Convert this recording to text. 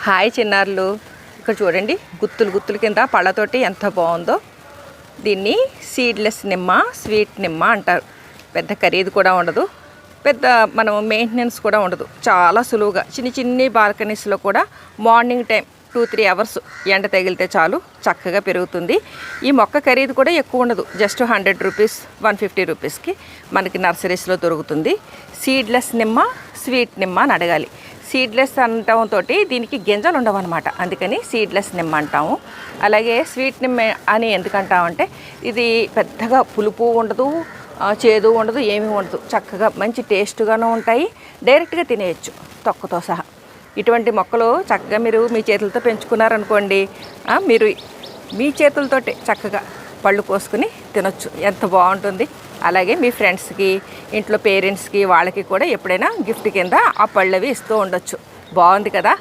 Hi చిన్నారులు, ఇక్కడ చూడండి గుత్తులు గుత్తుల కింద పళ్ళతోటి ఎంత బాగుందో. దీన్ని సీడ్లెస్ నిమ్మ, స్వీట్ నిమ్మ అంటారు. పెద్ద ఖరీదు కూడా ఉండదు, పెద్ద మనం మెయింటెనెన్స్ కూడా ఉండదు. చాలా సులువుగా చిన్ని బాల్కనీస్లో కూడా మార్నింగ్ టైం 2-3 అవర్స్ ఎండ తగిలితే చాలు చక్కగా పెరుగుతుంది. ఈ మొక్క ఖరీదు కూడా ఎక్కువ ఉండదు, జస్ట్ 100 రూపీస్ 150 రూపీస్కి మనకి నర్సరీస్లో దొరుకుతుంది. సీడ్లెస్ నిమ్మ, స్వీట్ నిమ్మ అని అడగాలి. సీడ్లెస్ అనటంతో దీనికి గింజలు ఉండవు అనమాట, అందుకని సీడ్లెస్ నిమ్మ అంటాము. అలాగే స్వీట్ నిమ్మ అని ఎందుకంటామంటే ఇది పెద్దగా పులుపు ఉండదు, చేదు ఉండదు, ఏమీ ఉండదు. చక్కగా మంచి టేస్ట్గాను ఉంటాయి, డైరెక్ట్గా తినేయచ్చు తొక్కతో సహా. ఇటువంటి మొక్కలు చక్కగా మీరు మీ చేతులతో పెంచుకున్నారనుకోండి, మీరు మీ చేతులతోటే చక్కగా పళ్ళు కోసుకుని తినొచ్చు, ఎంత బాగుంటుంది. అలాగే మీ ఫ్రెండ్స్కి, ఇంట్లో పేరెంట్స్కి వాళ్ళకి కూడా ఎప్పుడైనా గిఫ్ట్ కింద ఆ పళ్ళవి ఇస్తూ ఉండొచ్చు. బాగుంది కదా.